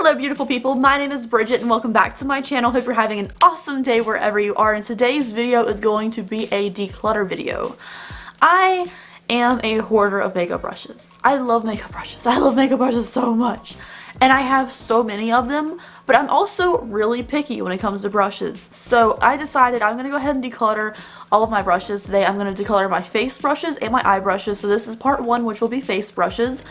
Hello beautiful people, my name is Bridget and welcome back to my channel. Hope you're having an awesome day wherever you are, and today's video is going to be a declutter video. I am a hoarder of makeup brushes. I love makeup brushes. I love makeup brushes so much. And I have so many of them, but I'm also really picky when it comes to brushes. So I decided I'm going to go ahead and declutter all of my brushes today. I'm going to declutter my face brushes and my eye brushes. So this is part one, which will be face brushes.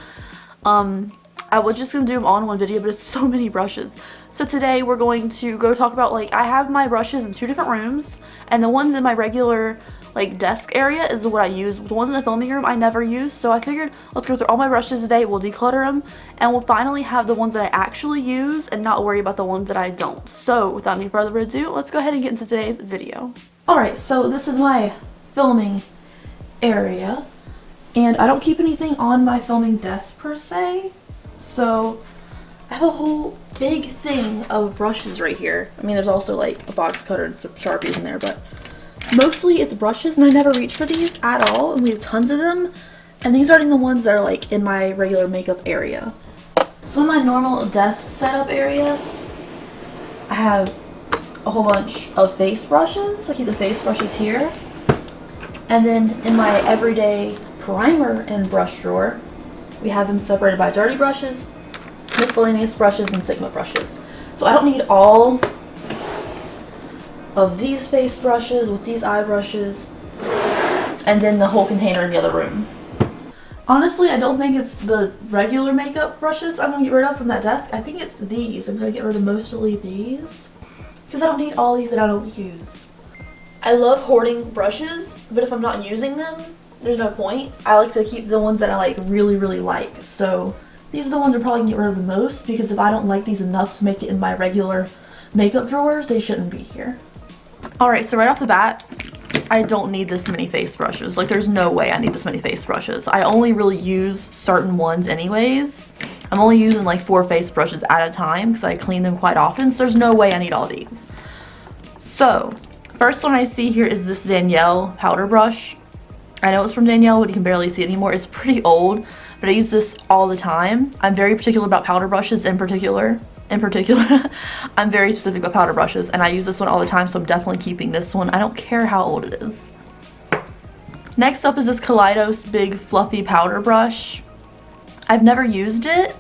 I was just going to do them all in one video, but it's so many brushes. So today we're going to go talk about, I have my brushes in two different rooms, and the ones in my regular, desk area is what I use. The ones in the filming room I never use, so I figured let's go through all my brushes today, we'll declutter them, and we'll finally have the ones that I actually use and not worry about the ones that I don't. So without any further ado, let's go ahead and get into today's video. Alright, so this is my filming area, and I don't keep anything on my filming desk per se. So I have a whole big thing of brushes right here. I mean, there's also a box cutter and some Sharpies in there, but mostly it's brushes, and I never reach for these at all, and we have tons of them. And these aren't the ones that are in my regular makeup area. So in my normal desk setup area, I have a whole bunch of face brushes. I keep the face brushes here. And then in my everyday primer and brush drawer, we have them separated by dirty brushes, miscellaneous brushes, and Sigma brushes. So I don't need all of these face brushes with these eye brushes, and then the whole container in the other room. Honestly, I don't think it's the regular makeup brushes I'm going to get rid of from that desk. I think it's these. I'm going to get rid of mostly these, because I don't need all these that I don't use. I love hoarding brushes, but if I'm not using them, there's no point. I like to keep the ones that I really like. So these are the ones I'm probably gonna get rid of the most, because if I don't like these enough to make it in my regular makeup drawers, they shouldn't be here. Alright, so right off the bat, I don't need this many face brushes. There's no way I need this many face brushes. I only really use certain ones anyways. I'm only using 4 face brushes at a time because I clean them quite often, so there's no way I need all these. So first one I see here is this Danielle powder brush. I know it's from Danielle, but you can barely see it anymore. It's pretty old, but I use this all the time. I'm very particular about powder brushes in particular. I'm very specific about powder brushes, and I use this one all the time, so I'm definitely keeping this one. I don't care how old it is. Next up is this Kaleidos big fluffy powder brush. I've never used it,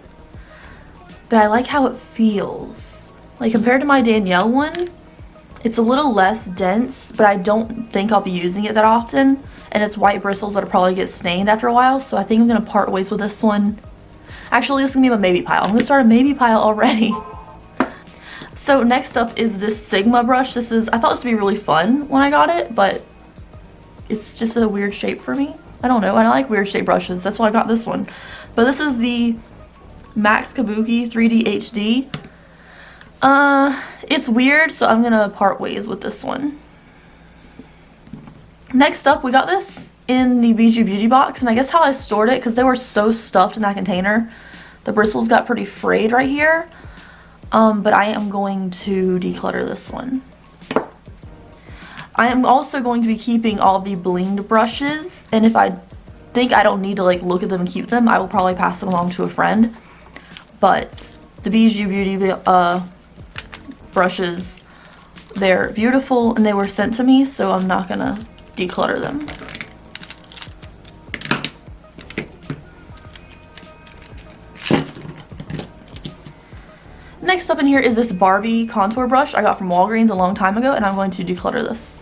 but I like how it feels. Compared to my Danielle one, it's a little less dense, but I don't think I'll be using it that often. And it's white bristles that'll probably get stained after a while, so I think I'm going to part ways with this one. Actually, this is going to be my maybe pile. I'm going to start a maybe pile already. So next up is this Sigma brush. I thought this would be really fun when I got it, but it's just a weird shape for me. I don't know, I like weird shape brushes. That's why I got this one. But this is the Max Kabuki 3D HD. It's weird, so I'm going to part ways with this one. Next up, we got this in the BG Beauty box, and I guess how I stored it, because they were so stuffed in that container, the bristles got pretty frayed right here. But I am going to declutter this one. I am also going to be keeping all of the blinged brushes, and if I think I don't need to look at them and keep them, I will probably pass them along to a friend. But the BG Beauty brushes, they're beautiful, and they were sent to me, so I'm not gonna declutter them. Next up in here is this Barbie contour brush I got from Walgreens a long time ago, and I'm going to declutter this.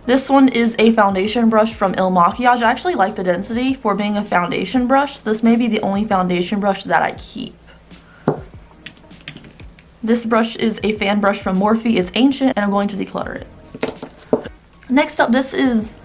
This one is a foundation brush from Il Makiage. I actually like the density for being a foundation brush. This may be the only foundation brush that I keep. This brush is a fan brush from Morphe. It's ancient, and I'm going to declutter it. Next up, this is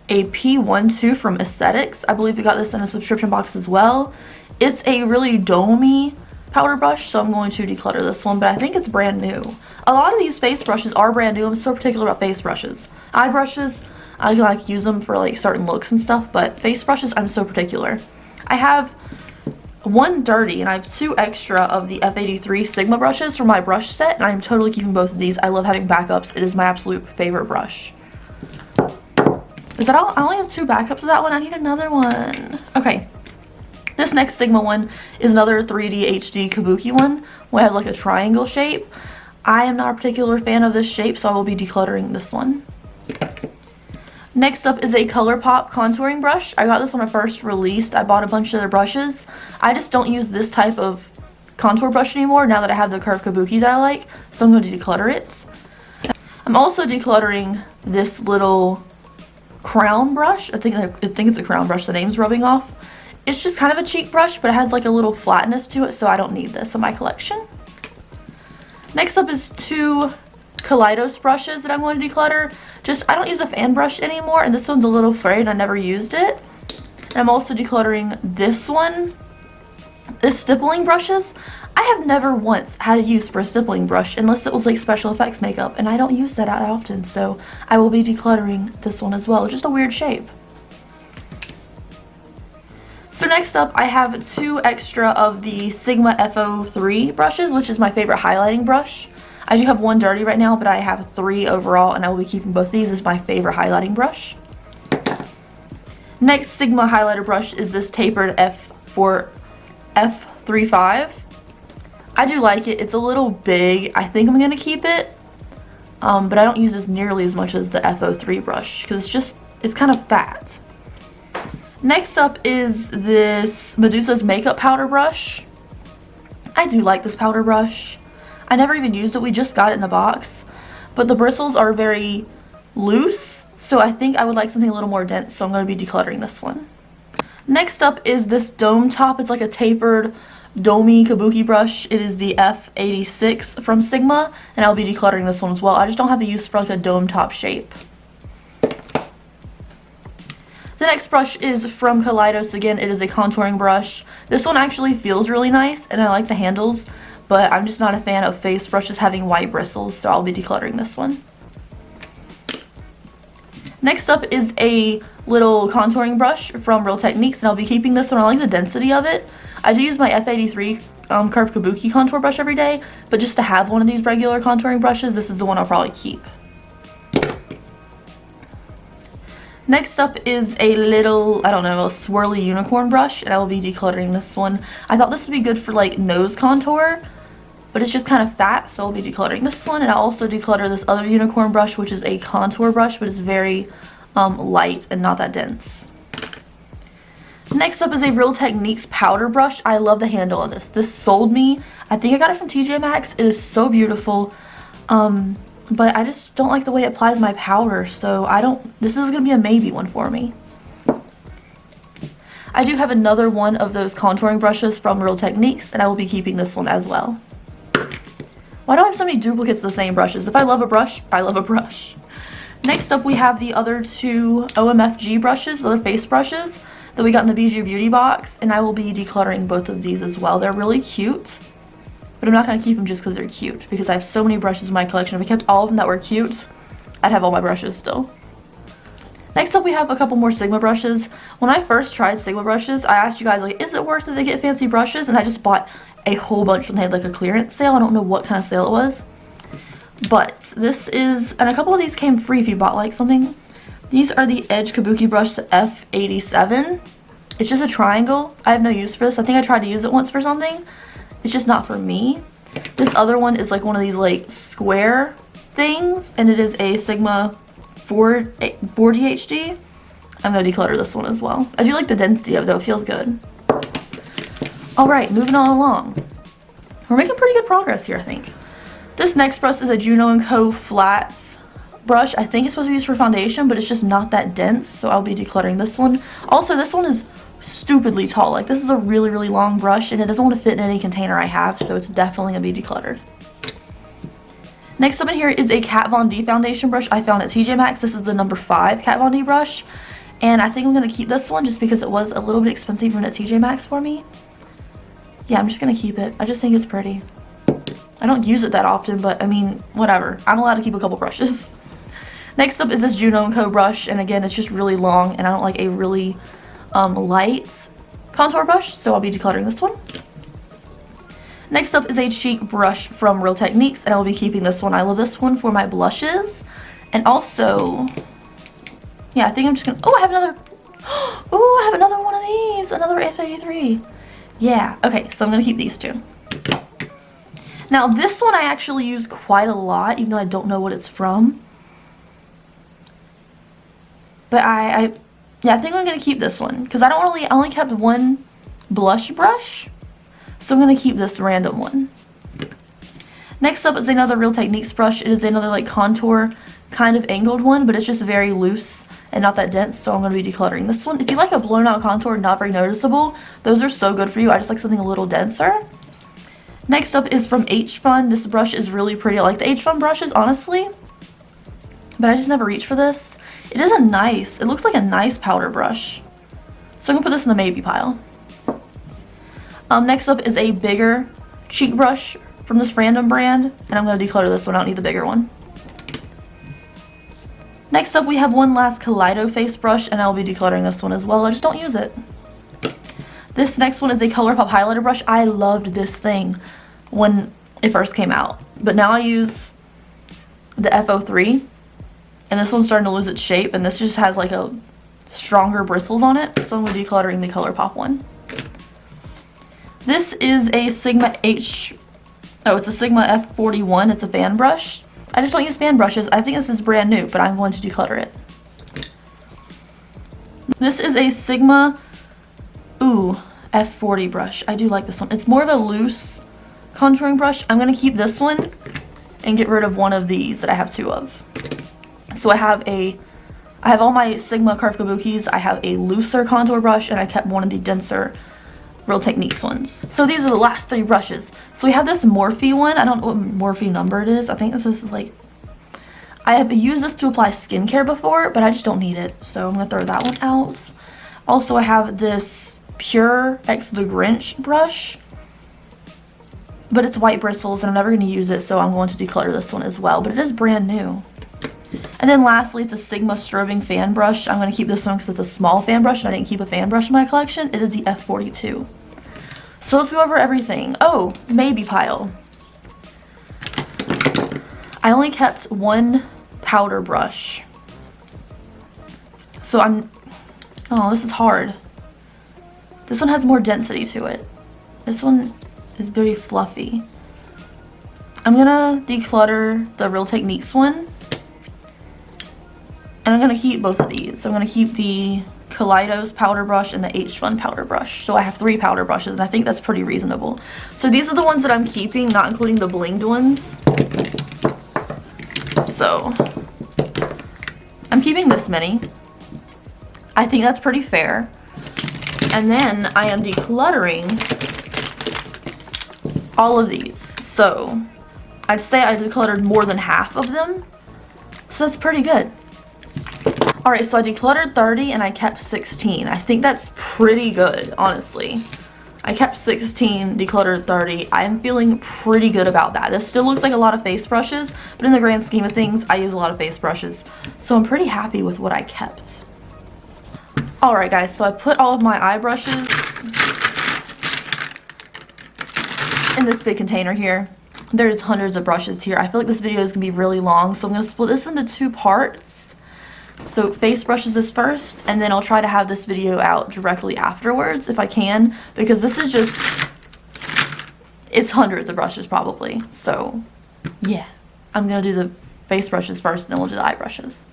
a P12 from Aesthetics. I believe we got this in a subscription box as well. It's a really domey powder brush, so I'm going to declutter this one, but I think it's brand new. A lot of these face brushes are brand new. I'm so particular about face brushes. Eye brushes, I can use them for certain looks and stuff, but face brushes, I'm so particular. I have one dirty, and I have 2 extra of the F83 Sigma brushes from my brush set, and I'm totally keeping both of these. I love having backups. It is my absolute favorite brush. Is that all? I only have 2 backups of that one. I need another one. Okay. This next Sigma one is another 3D HD kabuki one, where it has like a triangle shape. I am not a particular fan of this shape, so I will be decluttering this one. Next up is a ColourPop contouring brush. I got this when I first released. I bought a bunch of their brushes. I just don't use this type of contour brush anymore now that I have the curved kabuki that I like, so I'm going to declutter it. I'm also decluttering this little crown brush. I think it's a crown brush. The name's rubbing off. It's just kind of a cheek brush, but it has like a little flatness to it, so I don't need this in my collection. Next up is two Kaleidos brushes that I'm going to declutter. I don't use a fan brush anymore, and this one's a little frayed and I never used it. And I'm also decluttering this one. This stippling brushes, I have never once had a use for a stippling brush unless it was like special effects makeup, and I don't use that often, so I will be decluttering this one as well. Just a weird shape. So next up, I have two extra of the Sigma FO3 brushes, which is my favorite highlighting brush. I do have one dirty right now, but I have 3 overall, and I will be keeping both these as my favorite highlighting brush. Next Sigma highlighter brush is this tapered F35. I do like it. It's a little big. I think I'm going to keep it, but I don't use this nearly as much as the FO3 brush because it's kind of fat. Next up is this Medusa's makeup powder brush. I do like this powder brush. I never even used it. We just got it in a box, but the bristles are very loose, so I think I would like something a little more dense, so I'm going to be decluttering this one. Next up is this dome top. It's like a tapered domey kabuki brush. It is the F86 from Sigma, and I'll be decluttering this one as well. I just don't have a use for like a dome top shape. The next brush is from Kaleidos. Again, it is a contouring brush. This one actually feels really nice, and I like the handles, but I'm just not a fan of face brushes having white bristles, so I'll be decluttering this one. Next up is a little contouring brush from Real Techniques, and I'll be keeping this one. I like the density of it. I do use my F83 curved kabuki contour brush every day, but just to have one of these regular contouring brushes, this is the one I'll probably keep. Next up is a little, I don't know, a swirly unicorn brush, and I will be decluttering this one. I thought this would be good for like nose contour, but it's just kind of fat, so I'll be decluttering this one. And I'll also declutter this other unicorn brush, which is a contour brush, but it's very light and not that dense. Next up is a Real Techniques powder brush. I love the handle on this. This sold me. I think I got it from TJ Maxx. It is so beautiful, but I just don't like the way it applies my powder, so this is going to be a maybe one for me. I do have another one of those contouring brushes from Real Techniques, and I will be keeping this one as well. Why do I have so many duplicates of the same brushes? If I love a brush, I love a brush. Next up, we have the other two OMFG brushes, the other face brushes that we got in the Bijou Beauty box, and I will be decluttering both of these as well. They're really cute, but I'm not going to keep them just because they're cute, because I have so many brushes in my collection. If I kept all of them that were cute, I'd have all my brushes still. Next up, we have a couple more Sigma brushes. When I first tried Sigma brushes, I asked you guys, like, is it worth it to get fancy brushes? And I just bought a whole bunch when they had like a clearance sale. I don't know what kind of sale it was, but this is, and a couple of these came free if you bought like something. These are the Edge Kabuki Brush F87. It's just a triangle. I have no use for this. I think I tried to use it once for something. It's just not for me. This other one is like one of these like square things, and it is a Sigma 40 HD. I'm going to declutter this one as well. I do like the density of it though. It feels good. Alright, moving on along. We're making pretty good progress here, I think. This next brush is a Juno & Co. Flats brush. I think it's supposed to be used for foundation, but it's just not that dense, so I'll be decluttering this one. Also, this one is stupidly tall. Like, this is a really, really long brush, and it doesn't want to fit in any container I have, so it's definitely going to be decluttered. Next up in here is a Kat Von D foundation brush I found at TJ Maxx. This is the number 5 Kat Von D brush, and I think I'm going to keep this one just because it was a little bit expensive even at TJ Maxx for me. Yeah, I'm just going to keep it. I just think it's pretty. I don't use it that often, but I mean, whatever. I'm allowed to keep a couple brushes. Next up is this Juno & Co. brush, and again, it's just really long, and I don't like a really light contour brush, so I'll be decluttering this one. Next up is a cheek brush from Real Techniques, and I will be keeping this one. I love this one for my blushes, and also, yeah, I think I'm just gonna, oh, I have another Ooh, I have another one of these. Another S83. Yeah. Okay, so I'm going to keep these two. Now, this one I actually use quite a lot, even though I don't know what it's from. But yeah, I think I'm going to keep this one. Because I only kept one blush brush. So I'm going to keep this random one. Next up is another Real Techniques brush. It is another like contour kind of angled one, but it's just very loose and not that dense, so I'm going to be decluttering this one. If you like a blown out contour, not very noticeable, those are so good for you. I just like something a little denser. Next up is from H-Fun. This brush is really pretty. I like the H-Fun brushes, honestly, but I just never reach for this. It looks like a nice powder brush. So I'm going to put this in the maybe pile. Next up is a bigger cheek brush from this random brand, and I'm going to declutter this one. I don't need the bigger one. Next up, we have one last Kaleido face brush, and I'll be decluttering this one as well. I just don't use it. This next one is a ColourPop highlighter brush. I loved this thing when it first came out, but now I use the F03, and this one's starting to lose its shape, and this just has like a stronger bristles on it, so I'm going to be decluttering the ColourPop one. This is a Sigma it's a Sigma F41. It's a fan brush. I just don't use fan brushes. I think this is brand new, but I'm going to declutter it. This is a Sigma F40 brush. I do like this one. It's more of a loose contouring brush. I'm going to keep this one and get rid of one of these that I have two of. So I have all my Sigma Curve Kabukis. I have a looser contour brush, and I kept one of the denser Real Techniques ones. So these are the last three brushes. So we have this Morphe one. I don't know what Morphe number it is. I think this is like, I have used this to apply skincare before, but I just don't need it. So I'm going to throw that one out. Also, I have this Pure X the Grinch brush, but it's white bristles and I'm never going to use it, so I'm going to declutter this one as well, but it is brand new. And then lastly, it's a Sigma strobing fan brush. I'm going to keep this one because it's a small fan brush and I didn't keep a fan brush in my collection. It is the F42. So let's go over everything. Oh, maybe pile. I only kept one powder brush. So oh, this is hard. This one has more density to it. This one is very fluffy. I'm gonna declutter the Real Techniques one. And I'm going to keep both of these. I'm going to keep the Kaleido's powder brush and the H-Fun powder brush. So I have 3 powder brushes, and I think that's pretty reasonable. So these are the ones that I'm keeping, not including the blinged ones. So I'm keeping this many. I think that's pretty fair. And then I am decluttering all of these. So I'd say I decluttered more than half of them. So that's pretty good. Alright, so I decluttered 30 and I kept 16. I think that's pretty good, honestly. I kept 16, decluttered 30. I am feeling pretty good about that. This still looks like a lot of face brushes, but in the grand scheme of things, I use a lot of face brushes. So I'm pretty happy with what I kept. Alright guys, so I put all of my eye brushes in this big container here. There's hundreds of brushes here. I feel like this video is going to be really long, so I'm going to split this into 2 parts. So face brushes is first, and then I'll try to have this video out directly afterwards if I can, because this is just, it's hundreds of brushes probably. So yeah, I'm going to do the face brushes first, and then we'll do the eye brushes.